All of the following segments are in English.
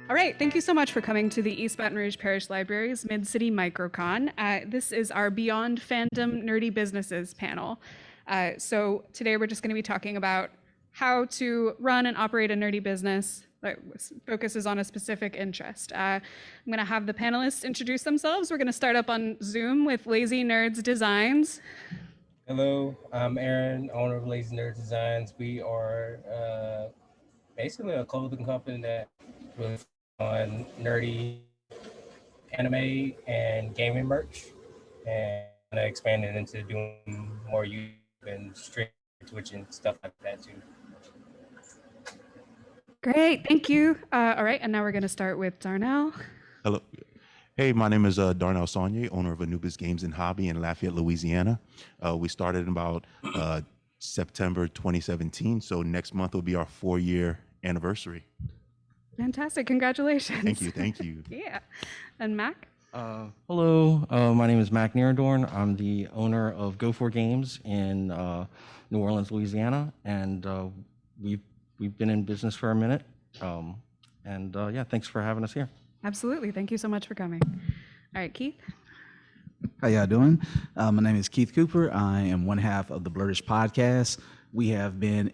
All right, thank you so much for coming to the East Baton Rouge Parish Library's Mid-City Microcon. This is our Beyond Fandom Nerdy Businesses panel. So today we're just going to be talking about how to run and operate a nerdy business that focuses on a specific interest. I'm going to have the panelists introduce themselves. We're going to start up on Zoom with Lazy Nerds Designs. Hello, I'm Aaron, owner of Lazy Nerds Designs. We are basically a clothing company that really focuses on nerdy anime and gaming merch, and expanding into doing more YouTube and stream, Twitch and stuff like that too. Great, thank you. All right, and now we're going to start with Darnell. Hello. Hey, my name is Darnell Saunier, owner of Anubis Games and Hobby in Lafayette, Louisiana. We started in about September 2017, so next month will be our 4-year anniversary. Fantastic, congratulations. Thank you, thank you. Yeah, and Mac? Hello, my name is Mac Nierendoorn. I'm the owner of Go4 Games in New Orleans, Louisiana, and we've been in business for a minute. Yeah, thanks for having us here. Absolutely. Thank you so much for coming. All right, Keith. How y'all doing? My name is Keith Cooper. I am one half of the Blerd-ish podcast. We have been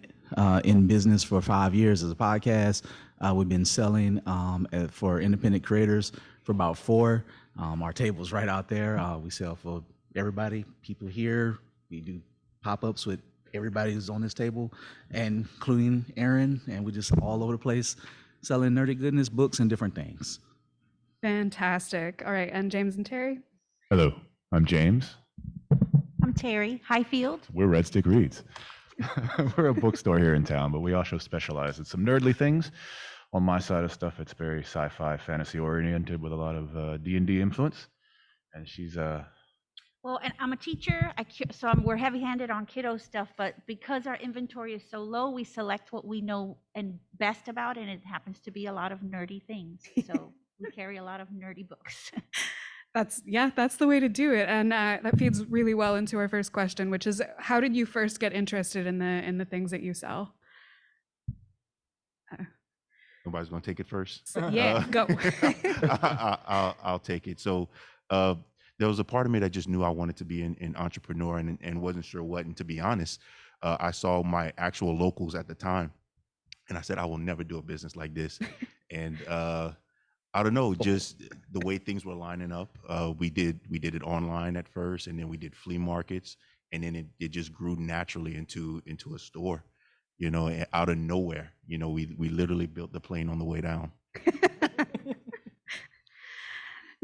in business for 5 years as a podcast. We've been selling for independent creators for about 4. Our table's right out there. We sell for everybody, people here. We do pop-ups with everybody who's on this table, including Aaron, and we're just all over the place selling nerdy goodness, books, and different things. Fantastic. All right, and James and Terry? Hello, I'm James. I'm Terry Highfield. We're Red Stick Reads. We're a bookstore here in town, but we also specialize in some nerdly things. On my side of stuff, it's very sci-fi, fantasy-oriented with a lot of D&D influence. And she's Well, and I'm a teacher, we're heavy-handed on kiddo stuff, but because our inventory is so low, we select what we know and best about, and it happens to be a lot of nerdy things. So we carry a lot of nerdy books. That's the way to do it. And that feeds really well into our first question, which is, how did you first get interested in the things that you sell? Nobody's going to take it first? Yeah, go. I'll take it. So there was a part of me that just knew I wanted to be an entrepreneur and wasn't sure what. And to be honest, I saw my actual locals at the time, and I said, I will never do a business like this. And I don't know, just the way things were lining up. We did it online at first, and then we did flea markets, and then it just grew naturally into a store, out of nowhere. We literally built the plane on the way down.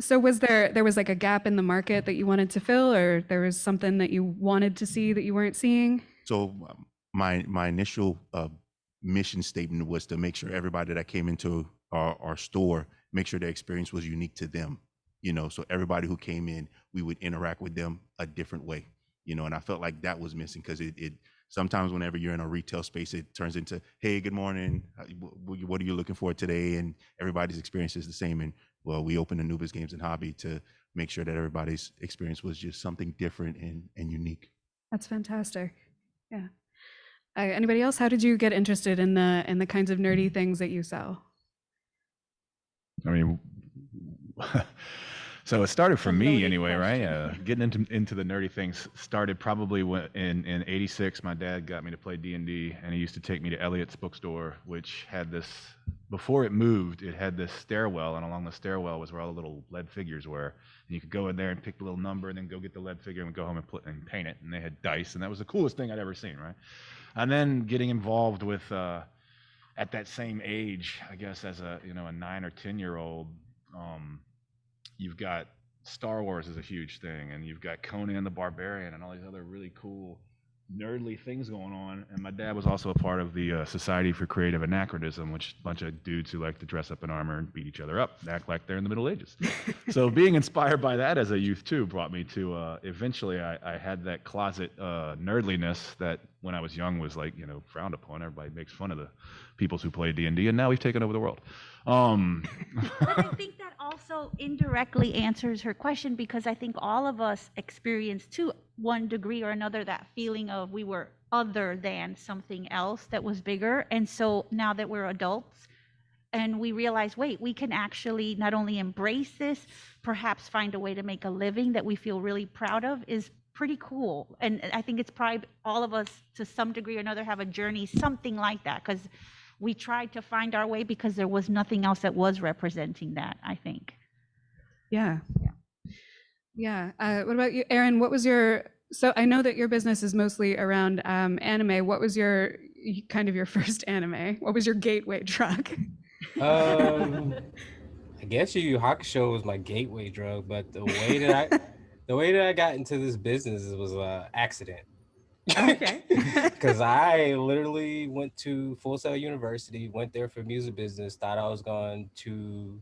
So was there was like a gap in the market that you wanted to fill, or there was something that you wanted to see that you weren't seeing? So my initial mission statement was to make sure everybody that came into our store, make sure their experience was unique to them. So everybody who came in, we would interact with them a different way. And I felt like that was missing, because it sometimes whenever you're in a retail space, it turns into, hey, good morning, what are you looking for today? And everybody's experience is the same. And well, we opened Anubis Games and Hobby to make sure that everybody's experience was just something different and unique. That's fantastic. Yeah. Anybody else? How did you get interested in the kinds of nerdy things that you sell? I mean, so it started for me anyway, right? Getting into the nerdy things started probably in '86. My dad got me to play D&D, and he used to take me to Elliot's bookstore, which had this, before it moved, it had this stairwell, and along the stairwell was where all the little lead figures were. And you could go in there and pick the little number, and then go get the lead figure and go home and paint it. And they had dice, and that was the coolest thing I'd ever seen, right? And then getting involved with, at that same age, I guess, as a 9 or 10-year-old, you've got Star Wars is a huge thing, and you've got Conan the Barbarian and all these other really cool nerdly things going on. And my dad was also a part of the Society for Creative Anachronism, which is a bunch of dudes who like to dress up in armor and beat each other up and act like they're in the Middle Ages. So being inspired by that as a youth too brought me to eventually I had that closet nerdliness that when I was young was like, frowned upon. Everybody makes fun of the peoples who play D&D, and now we've taken over the world. But I think that also indirectly answers her question, because I think all of us experienced to one degree or another that feeling of we were other than something else that was bigger. And so now that we're adults, and we realized, wait, we can actually not only embrace this, perhaps find a way to make a living that we feel really proud of, is pretty cool. And I think it's probably all of us to some degree or another have a journey, something like that, because we tried to find our way because there was nothing else that was representing that, I think. Yeah. Yeah. What about you, Aaron? What was so I know that your business is mostly around anime. What was your kind of your first anime? What was your gateway drug? I guess Yu Yu Hakusho was my gateway drug, but the way that I got into this business was an accident. Okay. Because I literally went to Full Sail University, went there for music business, thought I was going to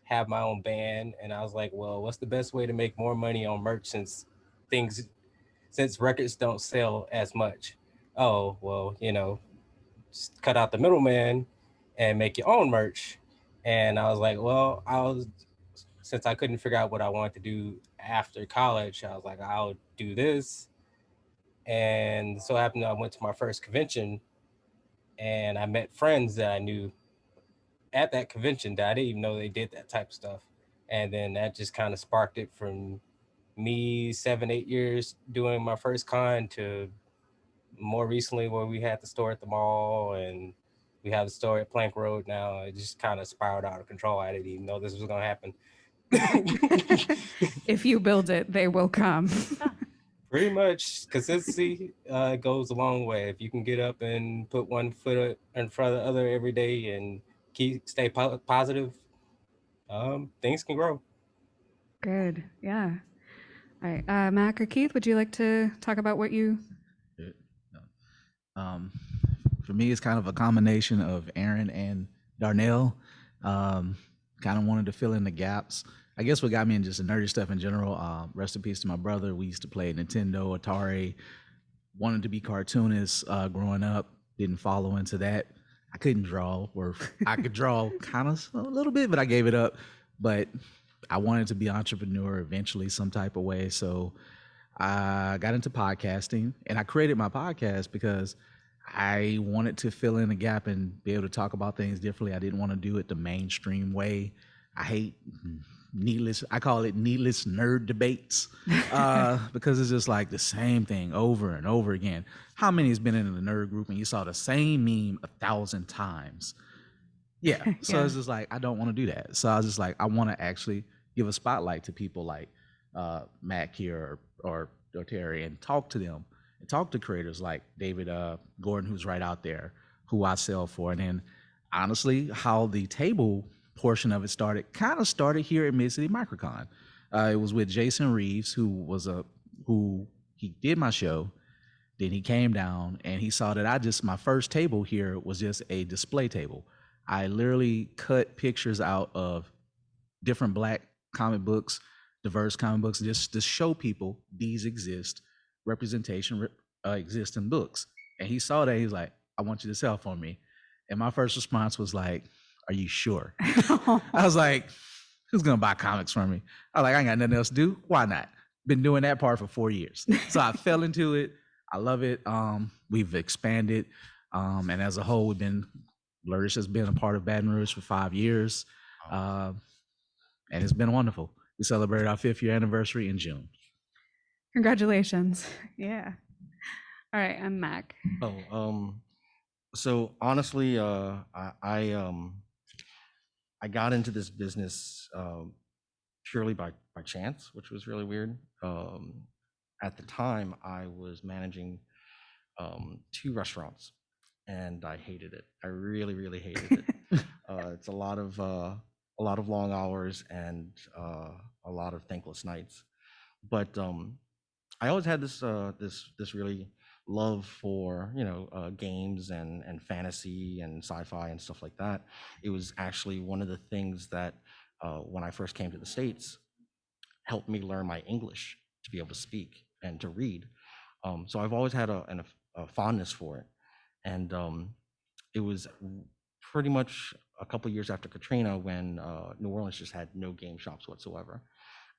have my own band, and I was like, well, what's the best way to make more money on merch since records don't sell as much? Oh, well, just cut out the middleman and make your own merch. And I was like, well, since I couldn't figure out what I wanted to do after college, I was like, I'll do this. And so happened I went to my first convention and I met friends that I knew at that convention that I didn't even know they did that type of stuff. And then that just kind of sparked it from me 7-8 years doing my first con to more recently where we had the store at the mall and we have the store at Plank Road now. It just kind of spiraled out of control. I didn't even know this was going to happen. If you build it, they will come. Pretty much, consistency goes a long way. If you can get up and put one foot in front of the other every day and stay positive, things can grow. Good. Yeah. All right. Mac or Keith, would you like to talk about what you? For me, it's kind of a combination of Aaron and Darnell. Kind of wanted to fill in the gaps. I guess what got me into just nerdy stuff in general. Rest in peace to my brother. We used to play Nintendo, Atari. Wanted to be cartoonists growing up. Didn't follow into that. I couldn't draw, or I could draw kind of a little bit, but I gave it up. But I wanted to be an entrepreneur eventually, some type of way. So I got into podcasting, and I created my podcast because I wanted to fill in a gap and be able to talk about things differently. I didn't want to do it the mainstream way. I hate I call it needless nerd debates because it's just like the same thing over and over again. How many has been in the nerd group and you saw the same meme 1,000 times? Yeah. So it's just like, I don't want to do that. So I was just like, I want to actually give a spotlight to people like Mac here or Terry and talk to them and talk to creators like David Gordon, who's right out there, who I sell for. And then honestly, how the table portion of it started here at Mid-City Microcon. It was with Jason Reeves, who he did my show. Then he came down and he saw that my first table here was just a display table. I literally cut pictures out of different Black comic books, diverse comic books, just to show people these exist, representation exists in books. And he saw that, he was like, I want you to sell for me. And my first response was like, are you sure? I was like, who's gonna buy comics from me? I was like, I ain't got nothing else to do. Why not? Been doing that part for 4 years. So I fell into it. I love it. We've expanded. And as a whole, Blerd-ish has been a part of Baton Rouge for 5 years. And it's been wonderful. We celebrated our 5th year anniversary in June. Congratulations. Yeah. All right, I'm Mac. So honestly, I got into this business purely by chance, which was really weird. At the time, I was managing 2 restaurants, and I hated it. I really, really hated it. It's a lot of long hours and a lot of thankless nights. But I always had this really love for games and fantasy and sci-fi and stuff like that. It was actually one of the things that when I first came to the States helped me learn my English to be able to speak and to read. So I've always had a fondness for it. And it was pretty much a couple years after Katrina when New Orleans just had no game shops whatsoever.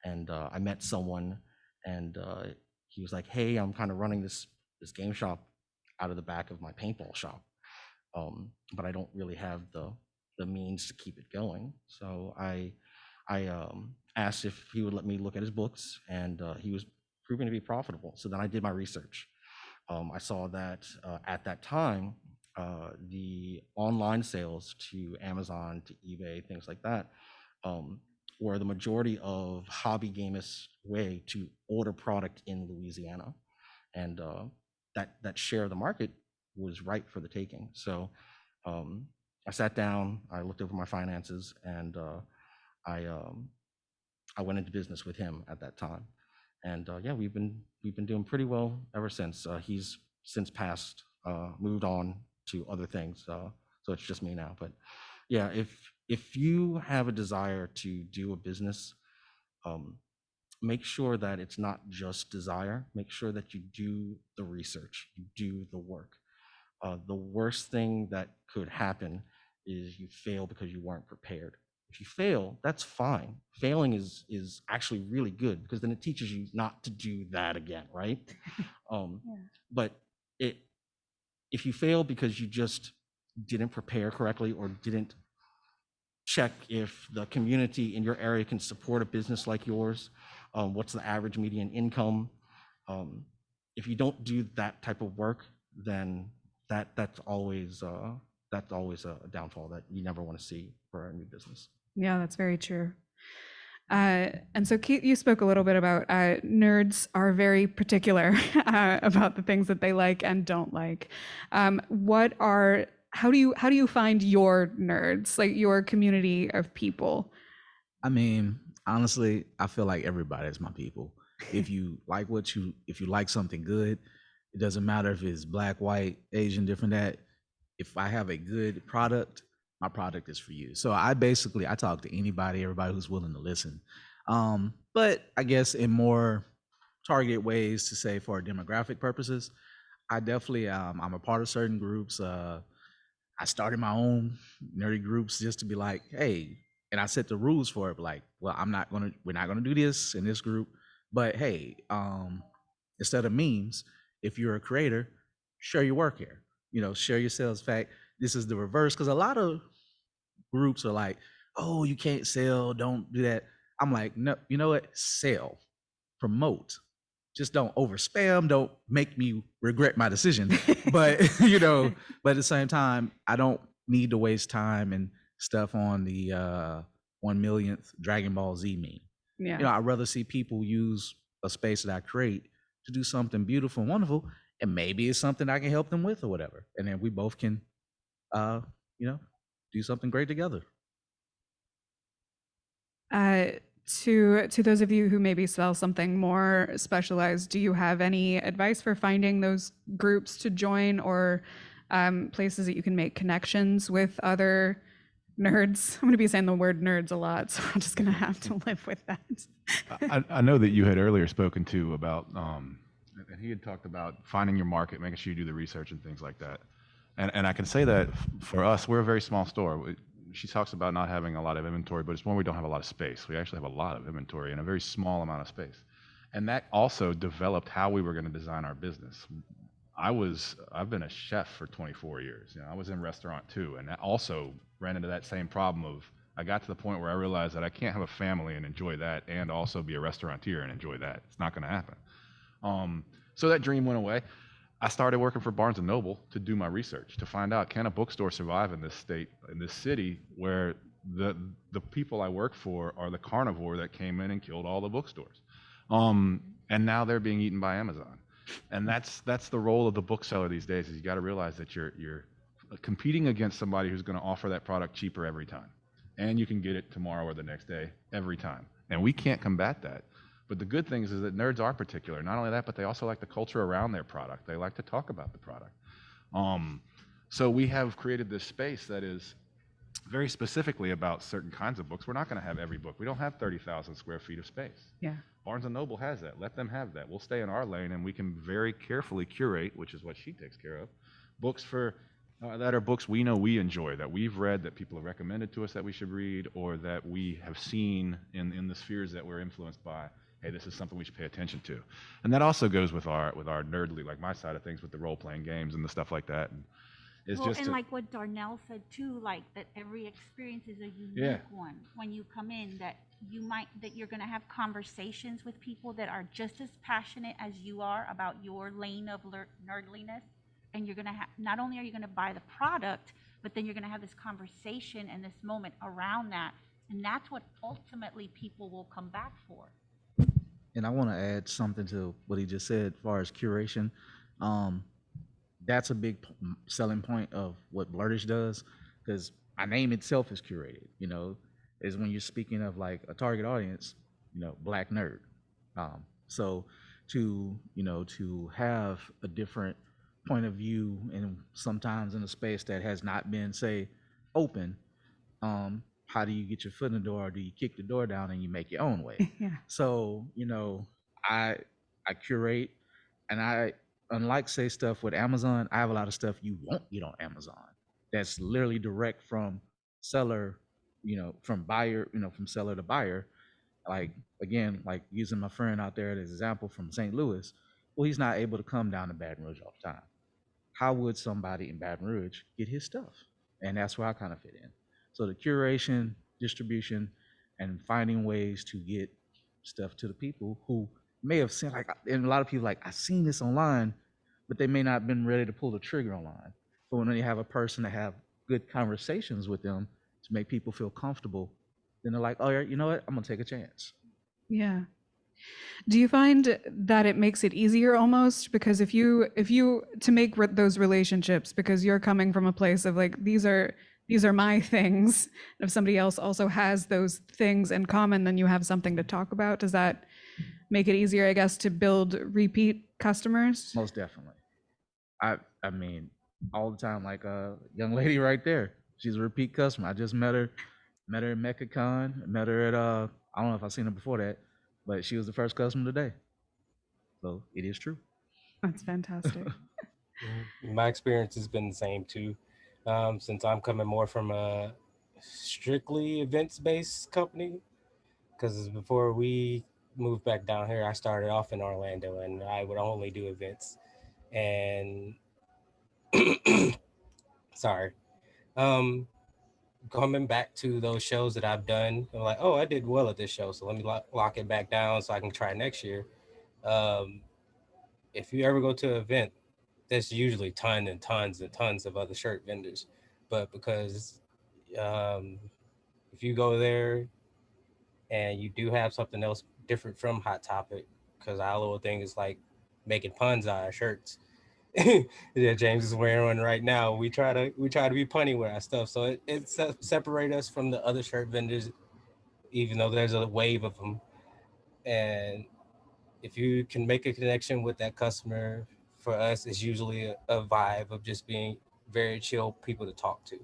And I met someone and he was like, hey, I'm kind of running this game shop out of the back of my paintball shop. But I don't really have the the means to keep it going. So I asked if he would let me look at his books, and he was proving to be profitable. So then I did my research. I saw that at that time, the online sales to Amazon, to eBay, things like that, were the majority of hobby gamists' way to order product in Louisiana, and that share of the market was ripe for the taking. So I sat down, I looked over my finances, and I went into business with him at that time. And yeah, we've been doing pretty well ever since. He's since passed, moved on to other things, so it's just me now. But yeah, if you have a desire to do a business, make sure that it's not just desire. Make sure that you do the research, you do the work. The worst thing that could happen is you fail because you weren't prepared. If you fail, that's fine. Failing is actually really good, because then it teaches you not to do that again, right? But if you fail because you just didn't prepare correctly, or didn't check if the community in your area can support a business like yours, what's the average median income? If you don't do that type of work, then that's always a downfall that you never want to see for a new business. Yeah, that's very true. And so Keith, you spoke a little bit about nerds are very particular about the things that they like and don't like. How do you find your nerds, like your community of people? I mean, honestly, I feel like everybody is my people. If you like if you like something good, it doesn't matter if it's black, white, Asian, different that. If I have a good product, my product is for you. So I talk to anybody, everybody who's willing to listen. But I guess in more targeted ways, to say for demographic purposes, I definitely I'm a part of certain groups. I started my own nerdy groups just to be like, hey, and I set the rules for it. Like, well, we're not gonna do this in this group, but hey, instead of memes, if you're a creator, share your work here. Share your sales. In fact, this is the reverse, because a lot of groups are like, oh, you can't sell, don't do that. I'm like, no, you know what? Sell, promote. Just don't over spam. Don't make me regret my decision. But but at the same time, I don't need to waste time and stuff on the 1 millionth Dragon Ball Z meme. Yeah. I'd rather see people use a space that I create to do something beautiful and wonderful, and maybe it's something I can help them with or whatever, and then we both can, do something great together. To those of you who maybe sell something more specialized, do you have any advice for finding those groups to join, or places that you can make connections with other nerds? I'm going to be saying the word nerds a lot, so I'm just going to have to live with that. I know that you had earlier spoken to about, and he had talked about finding your market, making sure you do the research and things like that. And I can say that for us, we're a very small store. She talks about not having a lot of inventory, but it's when we don't have a lot of space. We actually have a lot of inventory in a very small amount of space. And that also developed how we were going to design our business. I've been a chef for 24 years. I was in restaurant too. And that also ran into that same problem of, I got to the point where I realized that I can't have a family and enjoy that and also be a restaurateur and enjoy that. It's not going to happen. So that dream went away. I started working for Barnes & Noble to do my research, to find out, can a bookstore survive in this state, in this city, where the people I work for are the carnivore that came in and killed all the bookstores. And now they're being eaten by Amazon. And that's the role of the bookseller these days, is you got to realize that you're competing against somebody who's going to offer that product cheaper every time. And you can get it tomorrow or the next day, every time. And we can't combat that. But the good thing is that nerds are particular. Not only that, but they also like the culture around their product. They like to talk about the product. So we have created this space that is very specifically about certain kinds of books. We're not going to have every book. We don't have 30,000 square feet of space. Yeah. Barnes & Noble has that. Let them have that. We'll stay in our lane, and we can very carefully curate, which is what she takes care of, books that are books we know we enjoy, that we've read, that people have recommended to us that we should read, or that we have seen in the spheres that we're influenced by. Hey, this is something we should pay attention to. And that also goes with our nerdly, like my side of things, with the role-playing games and the stuff like that. And It's Well, just and to, like what Darnell said too, like that every experience is a unique Yeah. one. When you come in, that you're gonna have conversations with people that are just as passionate as you are about your lane of nerdliness, and you're gonna have, not only are you gonna buy the product, but then you're gonna have this conversation and this moment around that, and that's what ultimately people will come back for. And I want to add something to what he just said as far as curation. Um, that's a big selling point of what Blerd-ish does, because my name itself is curated, is when you're speaking of like a target audience, black nerd. So to have a different point of view, and sometimes in a space that has not been, say, open, how do you get your foot in the door, or do you kick the door down and you make your own way? Yeah. So, I I curate, and I, unlike, say, stuff with Amazon, I have a lot of stuff you won't get on Amazon. That's literally direct from seller, from buyer, from seller to buyer. Like, again, like using my friend out there as an example from St. Louis. Well, he's not able to come down to Baton Rouge all the time. How would somebody in Baton Rouge get his stuff? And that's where I kind of fit in. So the curation, distribution, and finding ways to get stuff to the people who may have seen, like, and a lot of people like, I've seen this online, but they may not have been ready to pull the trigger online. But when you have a person to have good conversations with them to make people feel comfortable, then they're like, oh, yeah, you know what? I'm gonna take a chance. Yeah. Do you find that it makes it easier almost, because if you to make those relationships, because you're coming from a place of like, these are my things, and if somebody else also has those things in common, then you have something to talk about. Does that make it easier, I guess, to build repeat customers? Most definitely. I mean, all the time, like a young lady right there. She's a repeat customer. I just met her at MeccaCon, met her at I don't know if I've seen her before that, but she was the first customer today. So it is true. That's fantastic. My experience has been the same too, since I'm coming more from a strictly events-based company. Because before we moved back down here, I started off in Orlando, and I would only do events. And sorry, um, coming back to those shows that I've done, I'm like, oh, I did well at this show, so let me lock it back down so I can try next year. Um, if you ever go to an event, there's usually tons and tons and tons of other shirt vendors, but because if you go there and you do have something else different from Hot Topic, because our little thing is like making puns out of shirts. Yeah, James is wearing one right now. We try to be punny with our stuff, so it separate us from the other shirt vendors, even though there's a wave of them. And if you can make a connection with that customer, for us, it's usually a vibe of just being very chill people to talk to.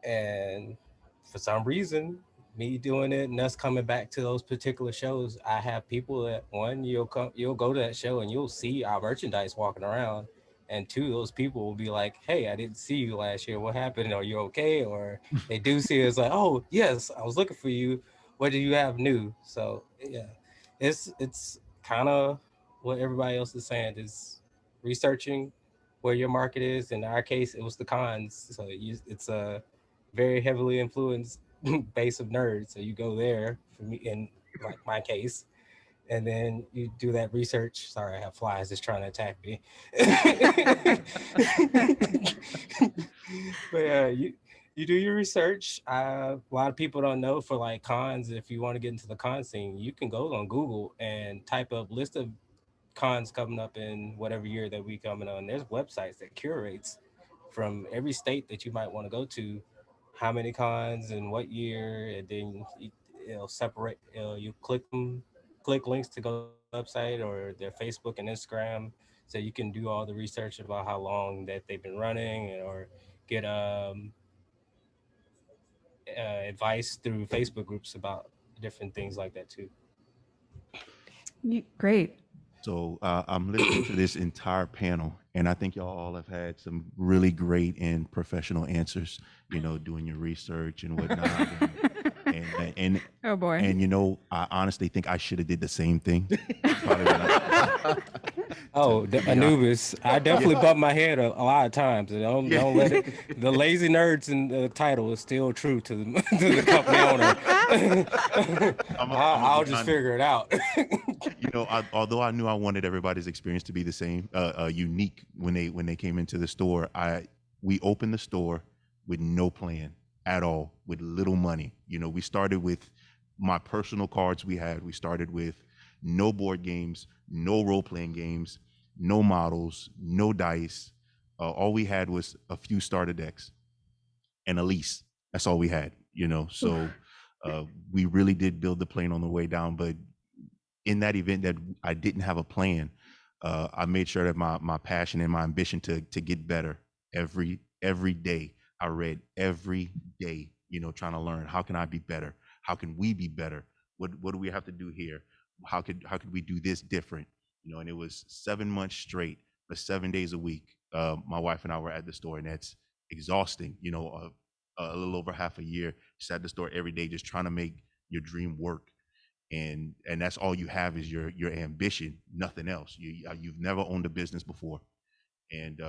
And for some reason, me doing it and us coming back to those particular shows, I have people that, one, you'll go to that show and you'll see our merchandise walking around, and two, those people will be like, hey, I didn't see you last year, what happened, are you okay? Or they do see us like, oh yes, I was looking for you, what do you have new? So yeah, it's kind of what everybody else is saying, is researching where your market is. In our case, it was the cons, so it's a very heavily influenced base of nerds. So you go there, for me, in like my case, and then you do that research. Sorry, I have flies just trying to attack me. But yeah, you do your research. A lot of people don't know, for like cons, if you want to get into the con scene, you can go on Google and type up list of cons coming up in whatever year that we coming on. There's websites that curates from every state that you might want to go to, how many cons and what year, and then it'll separate. You click links to go to the website or their Facebook and Instagram, so you can do all the research about how long that they've been running, or get advice through Facebook groups about different things like that too. Great. So I'm listening to this entire panel, and I think y'all all have had some really great and professional answers. Doing your research and whatnot. and Oh boy. and you know, I honestly think I should have did the same thing. Probably when I- Oh, the be honest. Anubis. I definitely bump my head a lot of times. And don't let it. The lazy nerds in the title is still true to the, to the company owner. I'll be just honest. figure it out. You know, although I knew I wanted everybody's experience to be the same, unique when they came into the store, we opened the store with no plan at all, with little money. You know, we started with my personal cards we had. We started with no board games, no role playing games, no models, no dice. All we had was a few starter decks and a lease. That's all we had. You know, so we really did build the plane on the way down, but in that event that I didn't have a plan, I made sure that my passion and my ambition to get better every day. I read every day, you know, trying to learn how can I be better? How can we be better? What do we have to do here? How could we do this different? You know, and it was 7 months straight, but 7 days a week. My wife and I were at the store, and that's exhausting. You know, a little over half a year, just at the store every day, just trying to make your dream work. And that's all you have is your ambition, nothing else. You've never owned a business before, and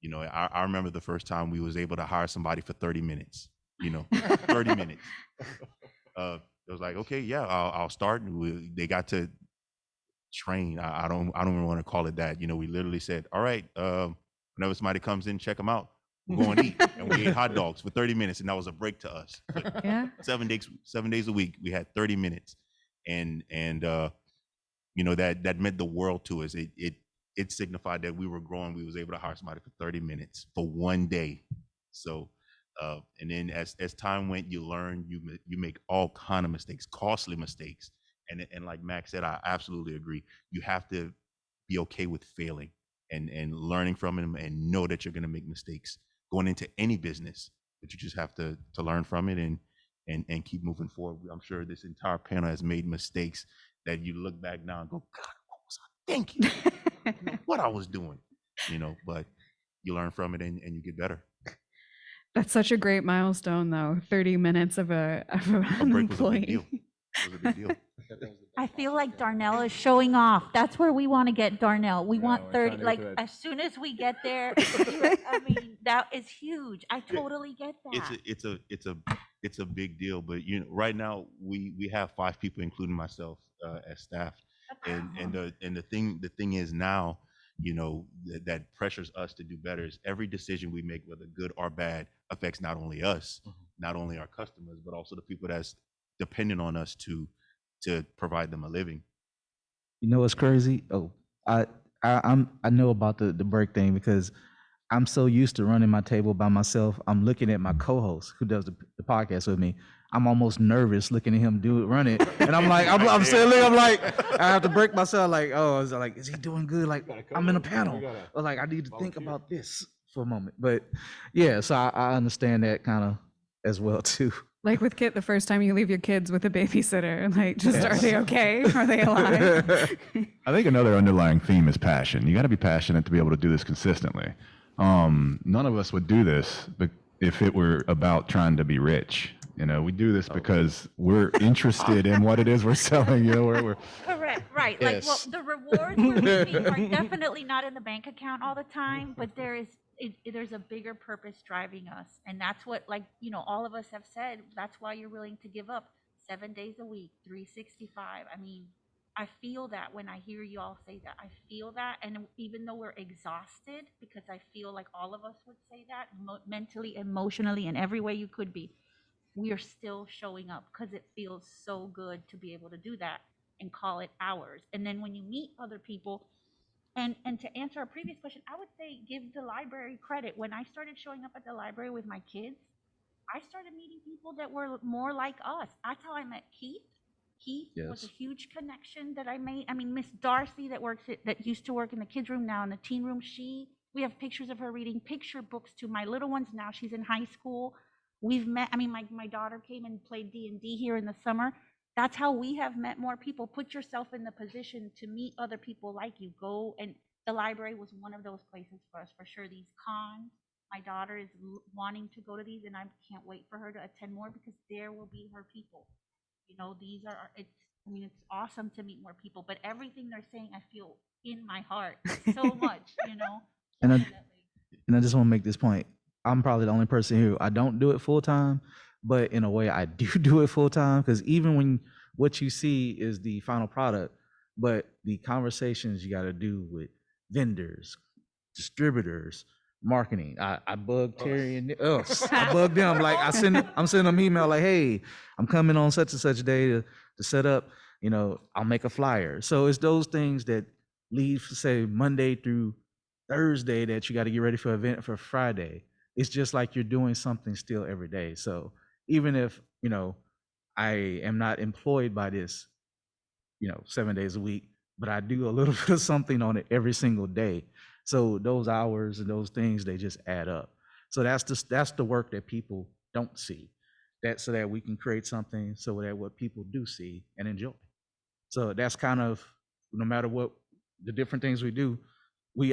you know, I remember the first time we was able to hire somebody for 30 minutes. You know, 30 minutes. It was like, okay, yeah, I'll start. They got to train. I don't even want to call it that. You know, we literally said, all right, whenever somebody comes in, check them out. We're going to eat, and we ate hot dogs for 30 minutes, and that was a break to us. But Yeah. 7 days a week, we had 30 minutes, and you know, that meant the world to us. It signified that we were growing. We was able to hire somebody for 30 minutes for one day. So and then as time went, you learn, you make all kind of mistakes, costly mistakes, and like Max said, I absolutely agree. You have to be okay with failing and learning from them, and know that you're going to make mistakes going into any business, but you just have to learn from it and keep moving forward. I'm sure this entire panel has made mistakes that you look back now and go, God, what was I thinking? You know, what I was doing, you know, but you learn from it and you get better. That's such a great milestone, though. 30 minutes of an A break was a big employee. deal. It was a big deal. I feel like Darnell is showing off. That's where we want to get Darnell. We Yeah, want we're 30, trying to like get to that. as soon as we get there, I mean, that is huge. I totally get that. It's a big deal, but you know, right now we have 5 people, including myself, as staff, and the thing is now, you know, that pressures us to do better. Is every decision we make, whether good or bad, affects not only us, not only our customers, but also the people that's dependent on us to provide them a living. You know what's crazy? Oh, I know about the break thing because I'm so used to running my table by myself. I'm looking at my co-host who does the podcast with me. I'm almost nervous looking at him run it, and I'm like, I'm silly. I'm like, I have to break myself. Like, oh, is he doing good? Like, I'm in a panel. Or like, I need to think about this for a moment. But yeah, so I understand that kind of as well too. Like with Kit, the first time you leave your kids with a babysitter, like, just are they okay? Are they alive? I think another underlying theme is passion. You got to be passionate to be able to do this consistently. None of us would do this if it were about trying to be rich. You know, we do this because we're interested in what it is we're selling. You know, we're Correct, right. Yes. Like, well, the rewards we're reaping are definitely not in the bank account all the time, but there's a bigger purpose driving us. And that's what, like, you know, all of us have said, that's why you're willing to give up 7 days a week, 365. I mean, I feel that when I hear you all say that. I feel that. And even though we're exhausted, because I feel like all of us would say that, mentally, emotionally, in every way you could be, we are still showing up because it feels so good to be able to do that and call it ours. And then when you meet other people, and to answer our previous question, I would say give the library credit. When I started showing up at the library with my kids, I started meeting people that were more like us. That's how I met Keith. Keith was a Yes. huge connection that I made. I mean, Miss Darcy that used to work in the kids' room, now in the teen room, we have pictures of her reading picture books to my little ones. Now she's in high school. We've met, I mean, my daughter came and played D&D here in the summer. That's how we have met more people. Put yourself in the position to meet other people like you. Go, and the library was one of those places for us, for sure. These cons, My daughter is wanting to go to these, and I can't wait for her to attend more because there will be her people. You know, these are, it's, I mean, it's awesome to meet more people, but everything they're saying, I feel in my heart so much, you know, And I, definitely. and I just want to make this point. I'm probably the only person here. I don't do it full time, but in a way, I do do it full time because even when what you see is the final product, but the conversations you got to do with vendors, distributors, marketing. I bug Terry and I bug them. Like I'm sending them email like, hey, I'm coming on such and such day to set up. You know, I'll make a flyer. So it's those things that leave, say, Monday through Thursday that you got to get ready for event for Friday. It's just like you're doing something still every day. So even if, you know, I am not employed by this, you know, 7 days a week, but I do a little bit of something on it every single day. So those hours and those things, they just add up. So that's the work that people don't see. That so that we can create something so that what people do see and enjoy. So that's kind of, no matter what the different things we do,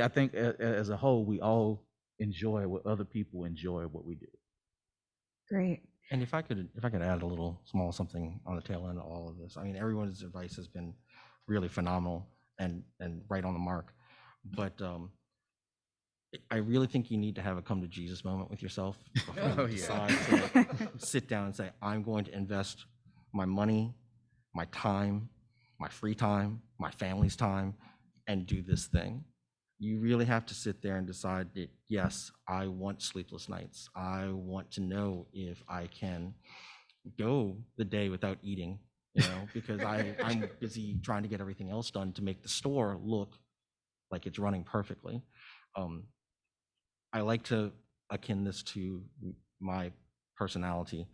I think as a whole, we all enjoy what other people enjoy what we do. Great. And if I could add a little small something on the tail end of all of this, I mean, everyone's advice has been really phenomenal and right on the mark. But I really think you need to have a come to Jesus moment with yourself before you decide to sit down and say, I'm going to invest my money, my time, my free time, my family's time, and do this thing. You really have to sit there and decide that, yes, I want sleepless nights. I want to know if I can go the day without eating, you know, because I'm busy trying to get everything else done to make the store look like it's running perfectly. I like to akin this to my personality.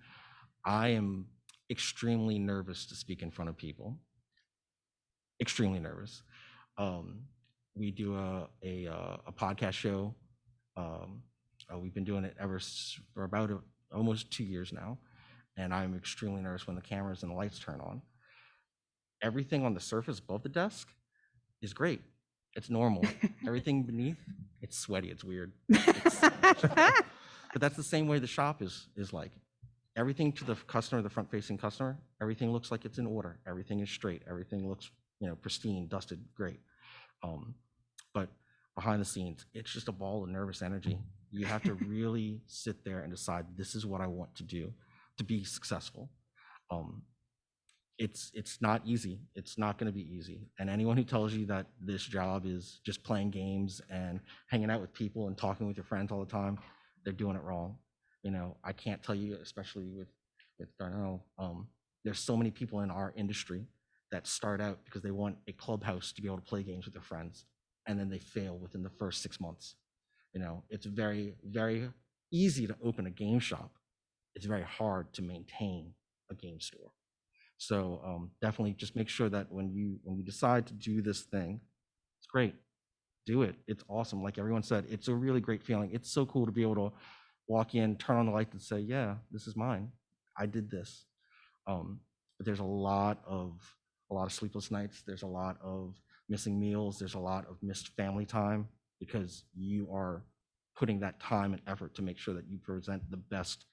I am extremely nervous to speak in front of people. Extremely nervous. We do a podcast show. We've been doing it for about almost 2 years now, and I'm extremely nervous when the cameras and the lights turn on. Everything on the surface above the desk is great. It's normal. Everything beneath, it's sweaty. It's weird. But that's the same way the shop is like. Everything to the customer, the front-facing customer, everything looks like it's in order. Everything is straight. Everything looks, you know, pristine, dusted, great. But behind the scenes, it's just a ball of nervous energy. You have to really sit there and decide, this is what I want to do to be successful. It's not easy. It's not going to be easy. And anyone who tells you that this job is just playing games and hanging out with people and talking with your friends all the time, they're doing it wrong. You know, I can't tell you, especially with Darnell, there's so many people in our industry that start out because they want a clubhouse to be able to play games with their friends, and then they fail within the first 6 months. You know, it's very, very easy to open a game shop. It's very hard to maintain a game store. So definitely just make sure that when you decide to do this thing, it's great. Do it. It's awesome. Like everyone said, it's a really great feeling. It's so cool to be able to walk in, turn on the light, and say, yeah, this is mine. I did this. But there's a lot of sleepless nights. There's a lot of missing meals. There's a lot of missed family time because you are putting that time and effort to make sure that you present the best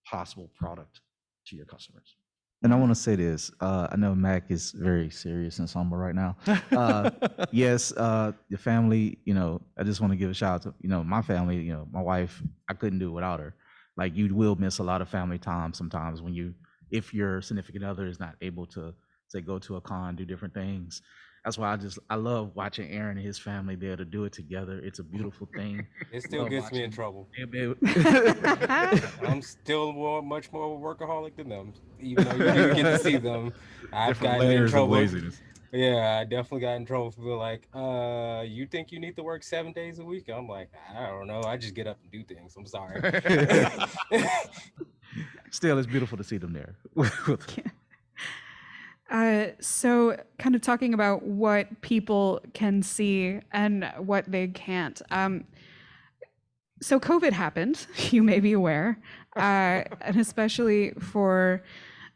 possible product to your customers. And I want to say this. I know Mac is very serious and somber right now. Yes, your family, you know, I just want to give a shout out to, you know, my family, you know, my wife, I couldn't do it without her. Like, you will miss a lot of family time sometimes if your significant other is not able to, say, go to a con, do different things. That's why I love watching Aaron and his family be able to do it together. It's a beautiful thing. It still gets me in trouble. I'm I'm still much more of a workaholic than them, even though you do get to see them. I've Different gotten in layers of trouble. laziness. Yeah, I definitely got in trouble for being like, you think you need to work 7 days a week? I'm like, I don't know. I just get up and do things. I'm sorry. Still, it's beautiful to see them there. So kind of talking about what people can see and what they can't. So COVID happened, you may be aware, and especially for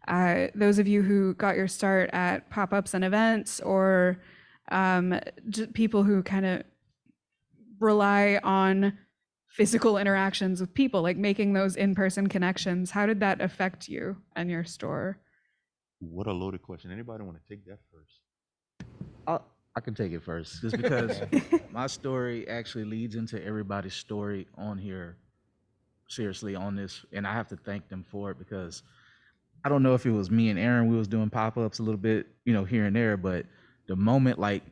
those of you who got your start at pop-ups and events, or people who kind of rely on physical interactions with people, like making those in-person connections. How did that affect you and your store? What a loaded question. Anybody want to take that first? I can take it first, just because my story actually leads into everybody's story on here, seriously, on this, and I have to thank them for it, because I don't know if it was me and Aaron, we was doing pop-ups a little bit, here and there, but the moment like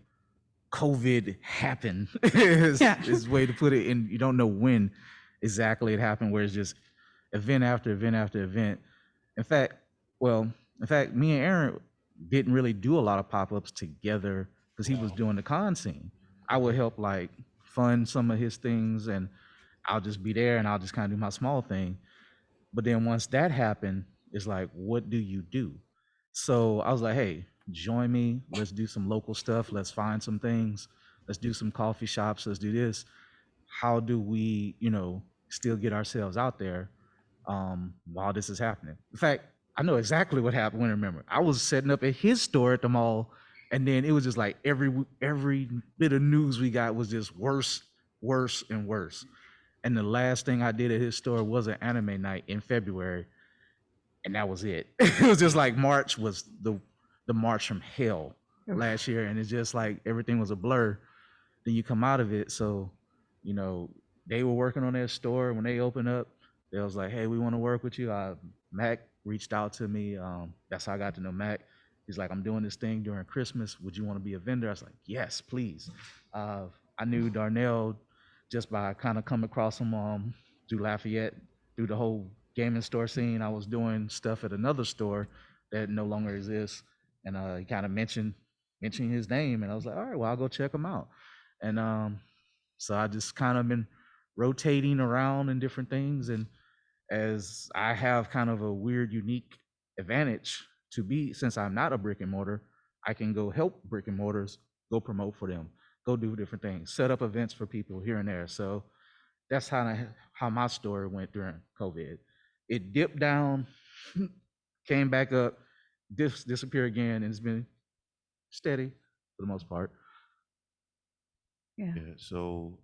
COVID happened is way to put it, and you don't know when exactly it happened, where it's just event after event after event. In fact, me and Aaron didn't really do a lot of pop-ups together, because he was doing the con scene. I would help like fund some of his things, and I'll just be there and I'll just kind of do my small thing. But then once that happened, it's like, what do you do? So I was like, hey, join me. Let's do some local stuff. Let's find some things. Let's do some coffee shops. Let's do this. How do we, still get ourselves out there while this is happening? In fact, I know exactly what happened when I remember. I was setting up at his store at the mall, and then it was just like every bit of news we got was just worse, worse, and worse. And the last thing I did at his store was an anime night in February, and that was it. It was just like March was the March from hell last year, and it's just like everything was a blur. Then you come out of it, so they were working on their store. When they opened up, they was like, "Hey, we want to work with you." Mac reached out to me. That's how I got to know Mac. He's like, "I'm doing this thing during Christmas. Would you want to be a vendor?" I was like, "Yes, please." I knew Darnell just by kind of coming across him through Lafayette, through the whole gaming store scene. I was doing stuff at another store that no longer exists, and he kind of mentioned his name, and I was like, "All right, well, I'll go check him out." And so I just kind of been rotating around in different things, and as I have kind of a weird, unique advantage to be, since I'm not a brick and mortar, I can go help brick and mortars, go promote for them, go do different things, set up events for people here and there. So that's how my story went during COVID. It dipped down, came back up, disappeared again, and it's been steady for the most part. Yeah. So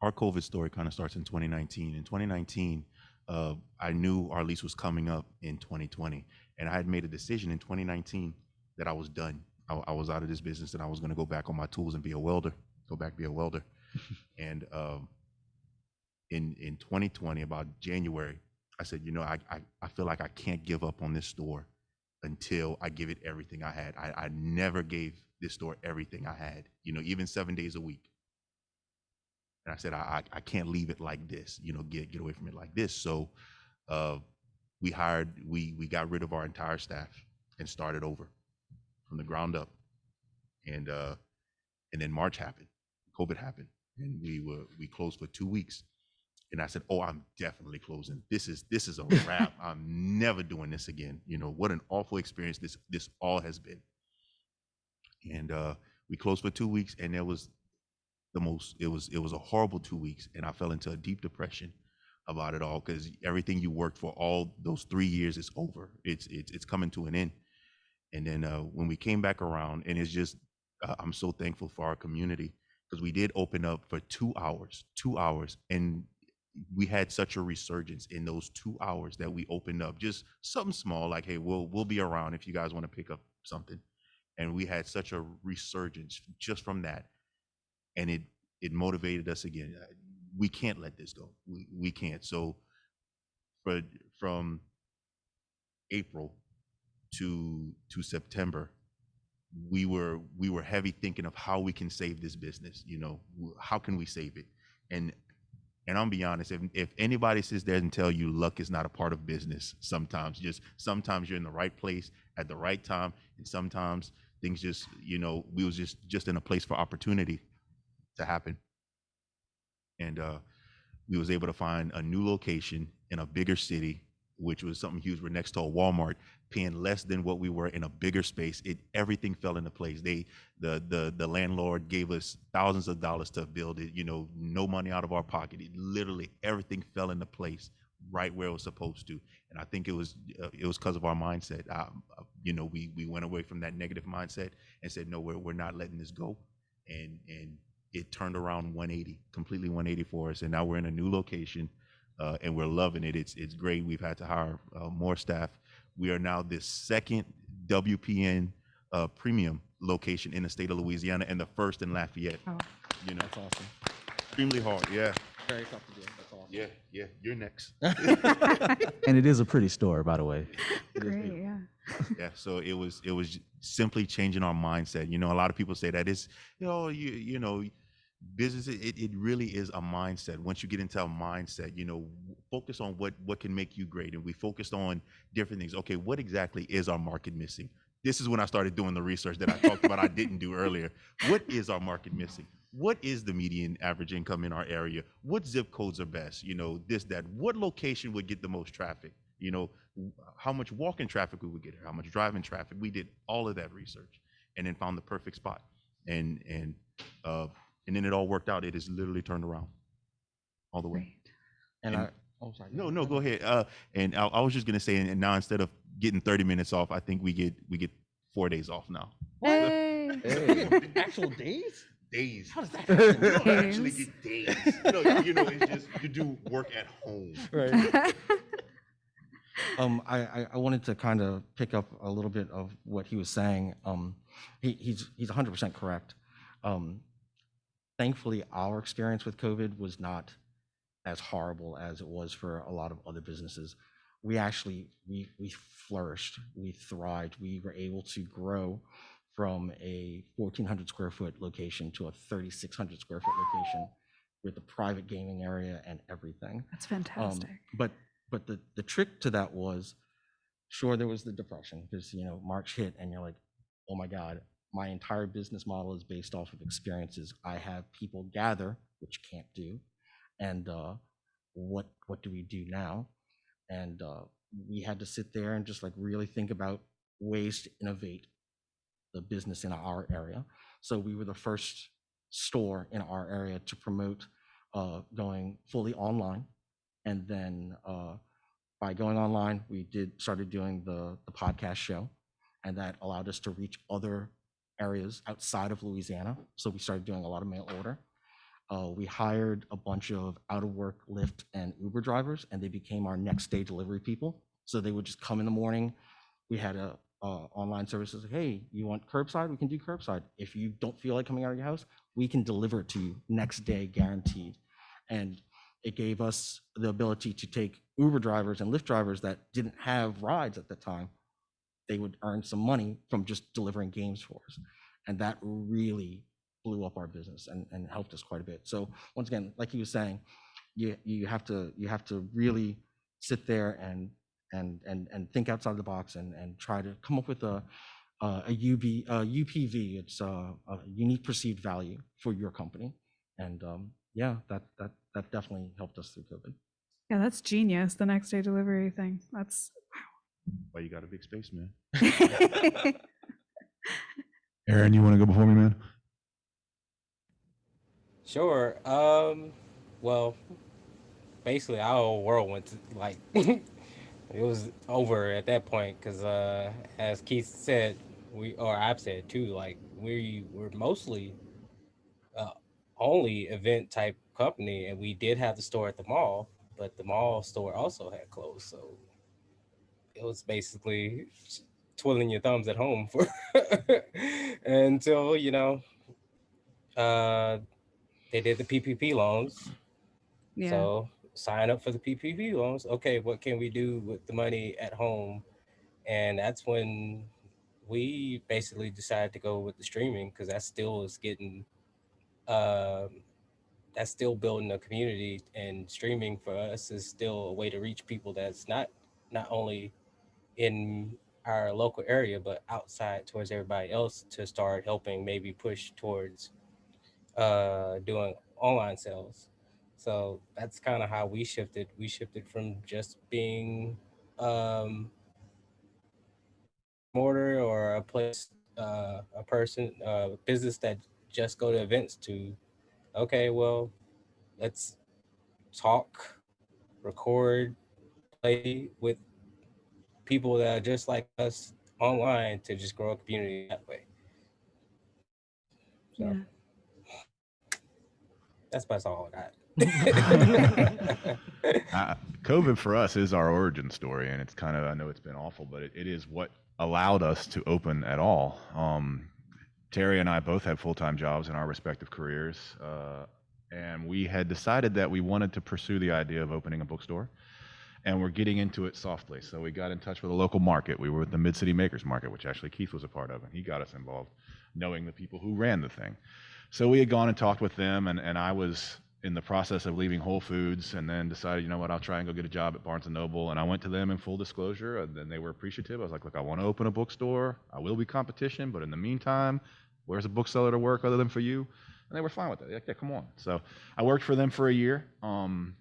our COVID story kind of starts in 2019. In 2019, I knew our lease was coming up in 2020, and I had made a decision in 2019 that I was done. I was out of this business, and I was going to go back on my tools and be a welder. And in 2020, about January, I said, I feel like I can't give up on this store until I give it everything I had. I never gave this store everything I had, even 7 days a week. And I said, I can't leave it like this, get away from it like this. So we got rid of our entire staff and started over from the ground up. And then March happened, COVID happened, and we closed for 2 weeks. And I said, I'm definitely closing. This is a wrap. I'm never doing this again. What an awful experience this all has been. And we closed for 2 weeks, and it was a horrible 2 weeks, and I fell into a deep depression about it all, because everything you worked for all those 3 years is over. It's coming to an end. And then when we came back around, and it's just I'm so thankful for our community, because we did open up for 2 hours, and we had such a resurgence in those 2 hours that we opened up, just something small, like, hey, we'll be around if you guys want to pick up something. And we had such a resurgence just from that, and it motivated us again. We can't let this go. We can't. So from April to September, we were heavy thinking of how we can save this business. How can we save it? And I'll be honest, if anybody sits there and tell you luck is not a part of business, sometimes you're in the right place at the right time, and sometimes things just, we was just in a place for opportunity to happen. And we was able to find a new location in a bigger city, which was something huge. We're next to a Walmart, paying less than what we were in a bigger space. Everything fell into place. The landlord gave us thousands of dollars to build it, no money out of our pocket. Literally everything fell into place right where it was supposed to. And I think it was because of our mindset. We went away from that negative mindset and said, no, we're not letting this go. And it turned around 180, completely 180 for us. And now we're in a new location, and we're loving it. It's great. We've had to hire more staff. We are now the second WPN premium location in the state of Louisiana, and the first in Lafayette. Oh. You know, That's awesome. extremely hard. Yeah. Very tough to do. That's awesome. Yeah. You're next. And it is a pretty store, by the way. Great, yeah. Yeah. So it was simply changing our mindset. You know, a lot of people say that it's, you know, business, it really is a mindset. Once you get into a mindset, you know, focus on what can make you great. And we focused on different things. Okay, what exactly is our market missing? This is when I started doing the research that I talked about I didn't do earlier. What is our market missing? What is the median average income in our area? What zip codes are best? You know, this, that. What location would get the most traffic? You know, how much walk-in traffic we would get, how much driving traffic. We did all of that research and then found the perfect spot. And then it all worked out. It has literally turned around all the way. Great. And And- oh, sorry. No, go ahead. And I was just gonna say, and now instead of getting 30 minutes off, I think we get 4 days off now. Hey. Actual days? Days. How does that You happen? don't actually Days. get days. You know, it's just you do work at home. Right. I wanted to kind of pick up a little bit of what he was saying. He's 100% correct. Thankfully, our experience with COVID was not as horrible as it was for a lot of other businesses. We actually, we flourished, we thrived. We were able to grow from a 1,400 square foot location to a 3,600 square foot location with a private gaming area and everything. That's fantastic. But the trick to that was, sure, there was the depression because, you know, March hit and you're like, oh my God, my entire business model is based off of experiences. I have people gather, which can't do. And what do we do now? And we had to sit there and just like really think about ways to innovate the business in our area. So we were the first store in our area to promote going fully online. And then by going online, we started doing the podcast show, and that allowed us to reach other areas outside of Louisiana. So we started doing a lot of mail order. We hired a bunch of out-of-work Lyft and Uber drivers, and they became our next day delivery people. So they would just come in the morning. We had a online services like, hey, you want curbside? We can do curbside. If you don't feel like coming out of your house, we can deliver it to you next day, guaranteed. And it gave us the ability to take Uber drivers and Lyft drivers that didn't have rides at the time. They would earn some money from just delivering games for us. And that really blew up our business and helped us quite a bit. So once again, like he was saying, you have to really sit there and think outside the box and try to come up with a UPV. It's a unique perceived value for your company. And yeah, that definitely helped us through COVID. Yeah, that's genius. The next day delivery thing. That's Why you got a big space, man? wow. Aaron, you want to go before me, man? Sure. Well, basically our whole world went to, like, it was over at that point because, as Keith said, I've said too, like, we're mostly only event type company, and we did have the store at the mall, but the mall store also had closed, so it was basically twiddling your thumbs at home for until, you know, they did the PPP loans. Yeah. So sign up for the PPP loans. Okay, what can we do with the money at home? And that's when we basically decided to go with the streaming, because that still is getting, that's still building a community, and streaming for us is still a way to reach people that's not only in our local area, but outside towards everybody else, to start helping maybe push towards doing online sales. So that's kind of how we shifted. We shifted from just being mortar or a place, a person, business that just go to events, to, okay, well, let's talk, record, play with people that are just like us online, to just grow a community that way. So. Yeah. That's about all I got. COVID for us is our origin story, and it's kind of, I know it's been awful, but it is what allowed us to open at all. Terry and I both had full-time jobs in our respective careers, and we had decided that we wanted to pursue the idea of opening a bookstore, and we're getting into it softly. So we got in touch with a local market. We were with the Mid-City Makers Market, which actually Keith was a part of, and he got us involved, knowing the people who ran the thing. So we had gone and talked with them, and I was in the process of leaving Whole Foods, and then decided, you know what, I'll try and go get a job at Barnes & Noble. And I went to them in full disclosure, and then they were appreciative. I was like, look, I want to open a bookstore. I will be competition, but in the meantime, where's a bookseller to work other than for you? And they were fine with it. They're like, yeah, come on. So I worked for them for a year, and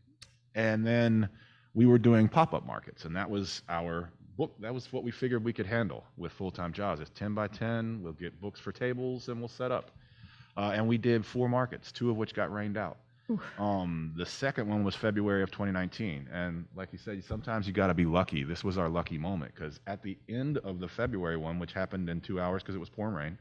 then we were doing pop-up markets, and that was our book. That was what we figured we could handle with full-time jobs. It's 10 by 10. We'll get books for tables, and we'll set up. And we did 4 markets, 2 of which got rained out. The second one was February of 2019. And like you said, sometimes you got to be lucky. This was our lucky moment, because at the end of the February one, which happened in 2 hours because it was pouring rain,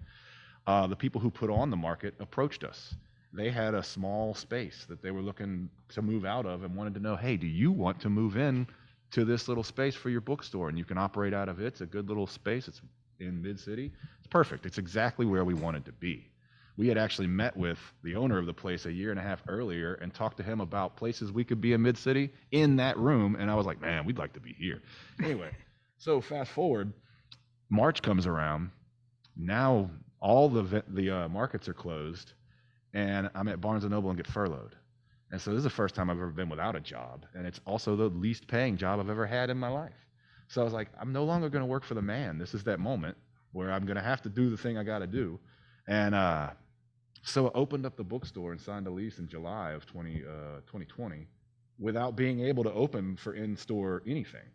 the people who put on the market approached us. They had a small space that they were looking to move out of and wanted to know, hey, do you want to move in to this little space for your bookstore? And you can operate out of it. It's a good little space. It's in Mid-City. It's perfect. It's exactly where we wanted to be. We had actually met with the owner of the place a year and a half earlier and talked to him about places we could be in Mid-City in that room. And I was like, man, we'd like to be here. Anyway, so fast forward, March comes around. Now all the markets are closed, and I'm at Barnes & Noble and get furloughed. And so this is the first time I've ever been without a job. And it's also the least paying job I've ever had in my life. So I was like, I'm no longer going to work for the man. This is that moment where I'm going to have to do the thing I got to do. And so I opened up the bookstore and signed a lease in July of 2020 without being able to open for in-store anything.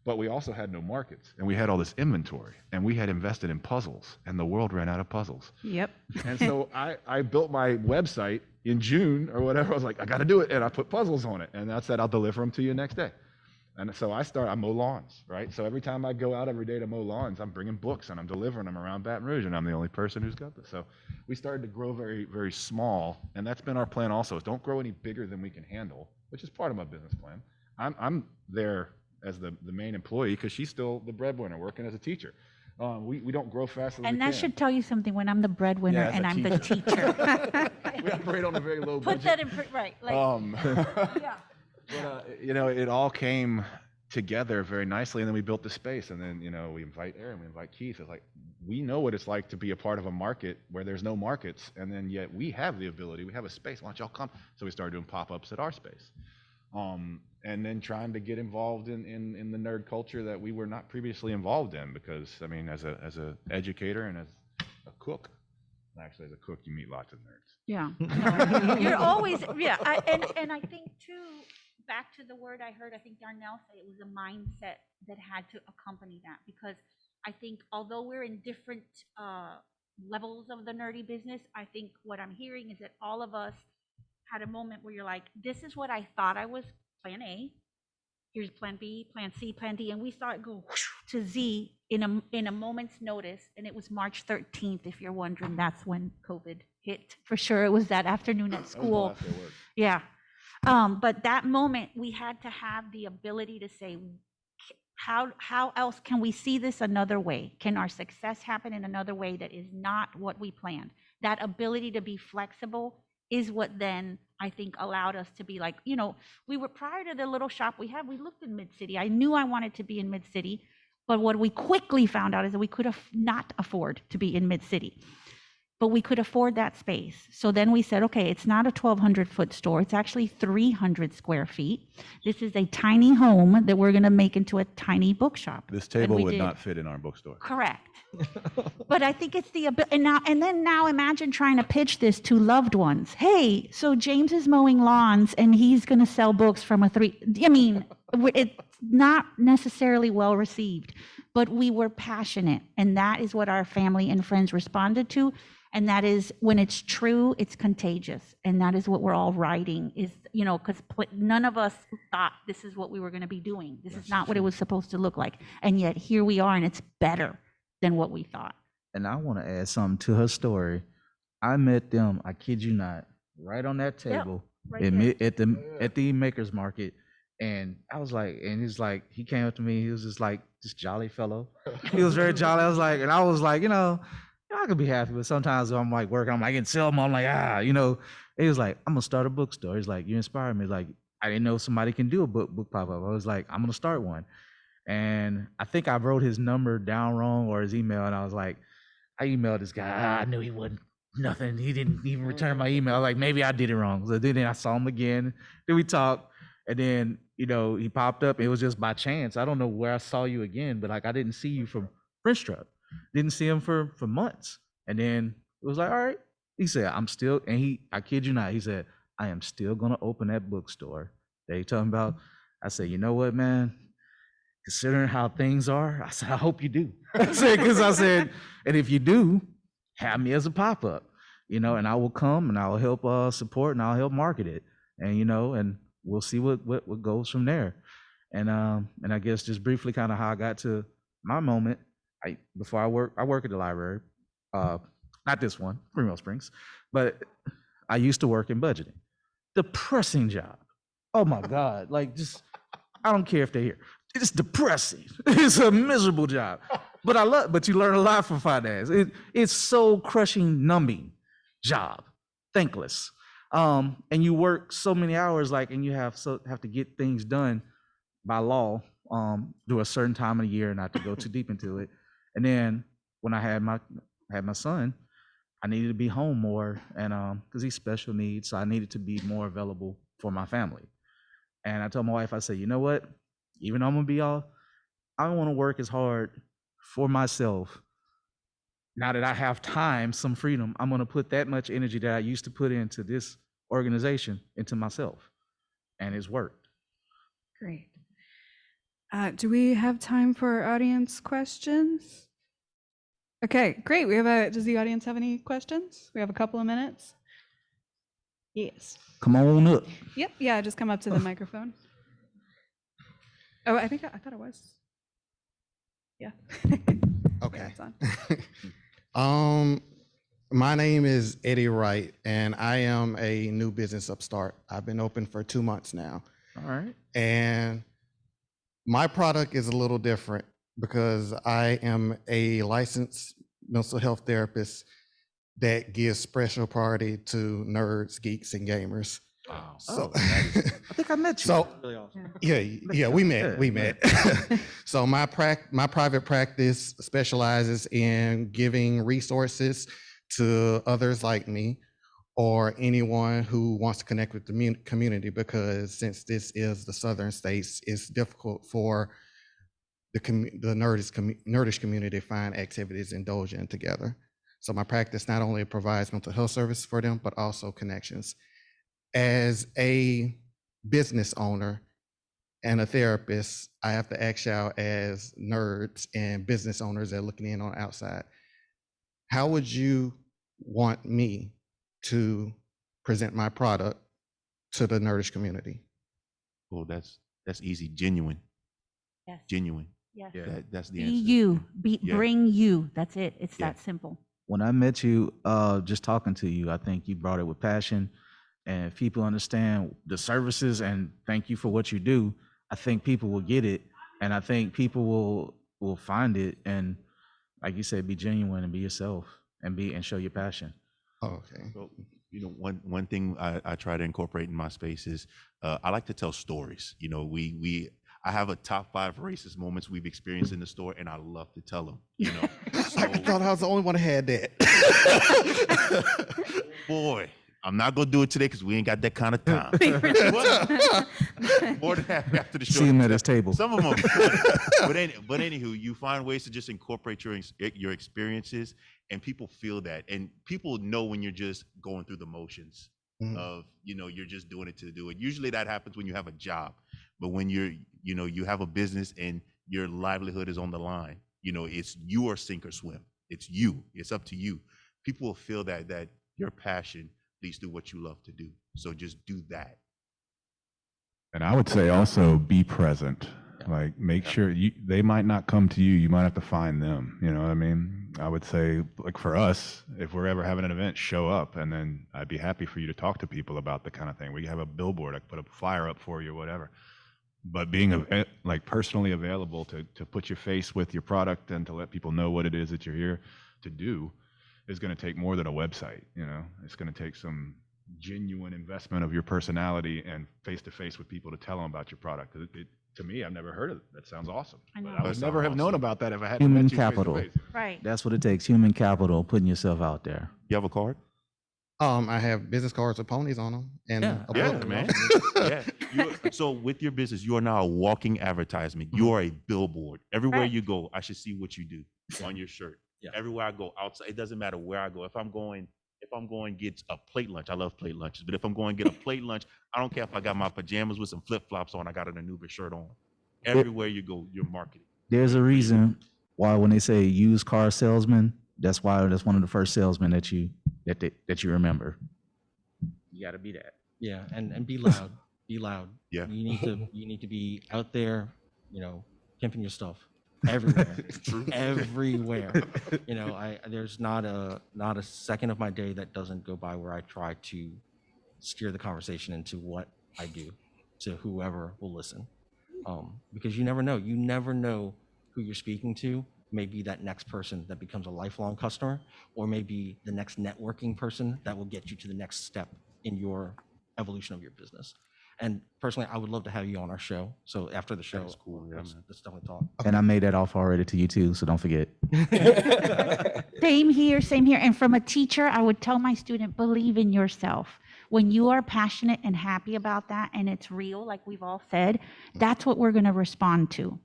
But we also had no markets, and we had all this inventory, and we had invested in puzzles, and the world ran out of puzzles. Yep. And so I built my website in June or whatever. I was like, I got to do it, and I put puzzles on it, and I said, I'll deliver them to you next day. And so I mow lawns, right? So every time I go out every day to mow lawns, I'm bringing books and I'm delivering them around Baton Rouge, and I'm the only person who's got this. So we started to grow very, very small, and that's been our plan also, is don't grow any bigger than we can handle, which is part of my business plan. I'm there as the main employee because she's still the breadwinner working as a teacher. We don't grow fast as we can. And that should tell you something when I'm the breadwinner Yeah, as and a I'm the teacher. We operate on a very low budget. Put that in, right, like, yeah. But, it all came together very nicely, and then we built the space, and then, we invite Aaron, we invite Keith. It's like, we know what it's like to be a part of a market where there's no markets, and then yet we have the ability, we have a space, why don't y'all come? So we started doing pop-ups at our space. And then trying to get involved in the nerd culture that we were not previously involved in, because, I mean, as a educator and as a cook, actually as a cook, you meet lots of nerds. Yeah. You're always, yeah. And I think too, back to the word I heard, I think Darnell said it was a mindset that had to accompany that, because I think although we're in different levels of the nerdy business, I think what I'm hearing is that all of us had a moment where you're like, this is what I thought I was plan A, here's plan B, plan C, plan D, and we saw it go to Z in a moment's notice. And it was March 13th, if you're wondering. That's when COVID hit. For sure, it was that afternoon at school. That was the last day of work. Yeah. But that moment, we had to have the ability to say, how else can we see this another way? Can our success happen in another way that is not what we planned? That ability to be flexible is what then I think allowed us to be like, we were, prior to the little shop we had, we looked in Mid-City. I knew I wanted to be in Mid-City, but what we quickly found out is that we could not afford to be in Mid-City, but we could afford that space. So then we said, okay, it's not a 1,200 foot store. It's actually 300 square feet. This is a tiny home that we're going to make into a tiny bookshop. This table would not fit in our bookstore. Correct. But I think it's the ability. Now imagine trying to pitch this to loved ones. Hey, so James is mowing lawns and he's going to sell books from it's not necessarily well received, but we were passionate, and that is what our family and friends responded to. And that is, when it's true, it's contagious. And that is what we're all writing is, because none of us thought this is what we were going to be doing. This is not what it was supposed to look like. And yet here we are, and it's better than what we thought. And I want to add something to her story. I met them, I kid you not, right on that Yep, table right at, there. at the makers market. And I was like, and he's like, he came up to me. He was just like this jolly fellow. He was very jolly. I was like, and I was like, I could be happy, but sometimes when I'm like working, I'm like, and sell them. I'm like, He was like, I'm gonna start a bookstore. He's like, you inspired me. Like, I didn't know somebody can do a book pop up. I was like, I'm gonna start one. And I think I wrote his number down wrong or his email, and I was like, I emailed this guy. I knew he wasn't nothing. He didn't even return my email. Like maybe I did it wrong. So then I saw him again. Then we talked, and then he popped up. It was just by chance. I don't know where I saw you again, but like I didn't see you from French Truck. Didn't see him for months. And then it was like, all right. He said, I'm still, and I kid you not, he said, I am still gonna open that bookstore that you talking about. I said, you know what, man? Considering how things are, I said, I hope you do. I said, and if you do, have me as a pop-up, and I will come and I'll help support and I'll help market it. And, and we'll see what goes from there. And I guess just briefly kind of how I got to my moment. Before I work at the library, not this one, Greenwell Springs, but I used to work in budgeting. Depressing job. Oh my God. Like I don't care if they're here. It's depressing. It's a miserable job, but you learn a lot from finance. It's so crushing, numbing job, thankless. And you work so many hours, and you have to get things done by law, do a certain time of the year, not to go too deep into it. And then when I had my son, I needed to be home more, and because he's special needs, so I needed to be more available for my family. And I told my wife, I said, you know what? Even though I'm gonna be I don't want to work as hard for myself. Now that I have time, some freedom, I'm gonna put that much energy that I used to put into this organization into myself, and it's worked. Great. Do we have time for audience questions? Okay, great. Does the audience have any questions? We have a couple of minutes. Yes. Come on up. Yep. Yeah, just come up to the microphone. Oh, I thought it was. Yeah. Okay. Yeah, it's on. My name is Eddie Wright, and I am a new business upstart. I've been open for 2 months now. All right. And my product is a little different because I am a licensed mental health therapist that gives special priority to nerds, geeks, and gamers. Wow. So, I think I met you. So, Really awesome. yeah, we met. So my private practice specializes in giving resources to others like me or anyone who wants to connect with the community, because since this is the southern states, it's difficult for the nerdish community to find activities to indulge in together. So my practice not only provides mental health services for them, but also connections. As a business owner and a therapist, I have to ask y'all as nerds and business owners that are looking in on the outside, how would you want me to present my product to the nerdish community? Well, that's easy. Genuine. Yes. Genuine. Yes. Yeah. That's the Be answer. you. Yeah. Bring you. That's it. It's Yeah. that simple. When I met you, just talking to you, I think you brought it with passion. And if people understand the services and thank you for what you do, I think people will get it. And I think people will find it. And like you said, be genuine and be yourself and show your passion. Oh, okay. So, one thing I try to incorporate in my space is I like to tell stories. I have a top 5 racist moments we've experienced in the store, and I love to tell them. So, I thought I was the only one that had that. boy, I'm not gonna do it today because we ain't got that kind of time. More than happy after the show. See him at his table. Some of them, but anywho, you find ways to just incorporate your experiences, and people feel that, and people know when you're just going through the motions of you're just doing it to do it. Usually that happens when you have a job, but when you have a business and your livelihood is on the line, it's your sink or swim. It's you. It's up to you. People will feel that your passion leads to what you love to do. So just do that. And I would say also be present. Like, make sure they might not come to you. You might have to find them. You know what I mean? I would say, like, for us, if we're ever having an event, show up, and then I'd be happy for you to talk to people about the kind of thing. We have a billboard, I could put a flyer up for you, whatever. But being like personally available to put your face with your product and to let people know what it is that you're here to do is going to take more than a website. You know, it's going to take some genuine investment of your personality and face-to-face with people to tell them about your product. To me, I've never heard of it. That sounds awesome. I know. But I would never have known about that if I hadn't Human met you capital. face-to-face. Right. That's what it takes. Human capital, putting yourself out there. You have a card? I have business cards with ponies on them. And Yeah. a Yeah, book. man. So with your business, you are now a walking advertisement. You are a billboard. Everywhere Right. you go, I should see what you do on your shirt. Yeah. Everywhere I go outside, it doesn't matter where I go. If I'm going get a plate lunch, I love plate lunches. But if I'm going to get a plate lunch, I don't care if I got my pajamas with some flip flops on. I got an Anubis shirt on. Everywhere you go, you're marketing. There's a reason why when they say used car salesman, that's why that's one of the first salesmen that you remember. You got to be that. Yeah, and be loud. Be loud. Yeah. You need to be out there, you know, pimping your stuff everywhere. True. Everywhere. You know, there's not a second of my day that doesn't go by where I try to steer the conversation into what I do to whoever will listen. Because you never know. You never know who you're speaking to. Maybe that next person that becomes a lifelong customer, or maybe the next networking person that will get you to the next step in your evolution of your business. And personally, I would love to have you on our show. So after the show, That's cool, yeah, let's man. definitely talk. And I made that offer already to you too, so don't forget. Same here, same here. And from a teacher, I would tell my student, believe in yourself. When you are passionate and happy about that and it's real, like we've all said, that's what we're going to respond to.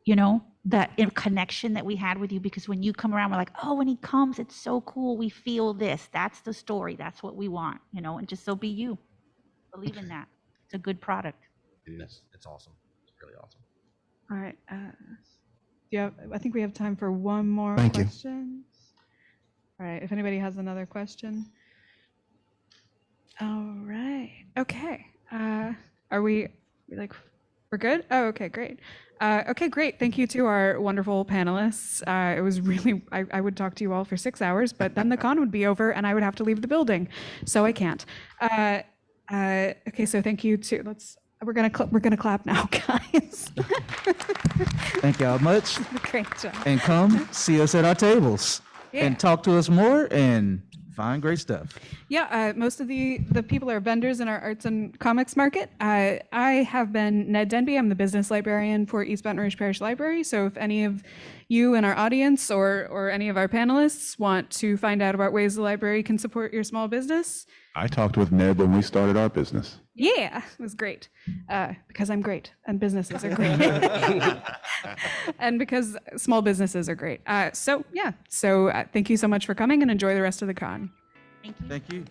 You know, that connection that we had with you, because when you come around, we're like, oh, when he comes, it's so cool. We feel this. That's the story. That's what we want, you know, and just so be you. Believe in that. It's a good product. It is. It's awesome. It's really awesome. All right. Yeah, I think we have time for one more Thank you. question. All right. If anybody has another question. All right. Okay. Are we like, we're good? Oh, okay, great. Okay, great. Thank you to our wonderful panelists. It was really, I would talk to you all for 6 hours, but then the con would be over and I would have to leave the building. So I can't. Okay, so thank you to, we're gonna clap now, guys. Thank y'all much. Great job. And come see us at our tables and talk to us more and find great stuff. Yeah, most of the people are vendors in our arts and comics market. I have been Ned Denby. I'm the business librarian for East Baton Rouge Parish Library. So if any of you in our audience or any of our panelists want to find out about ways the library can support your small business, I talked with Ned when we started our business. yeah, it was great. Because I'm great and businesses are great. And because small businesses are great. So thank you so much for coming and enjoy the rest of the con. Thank you. Thank you.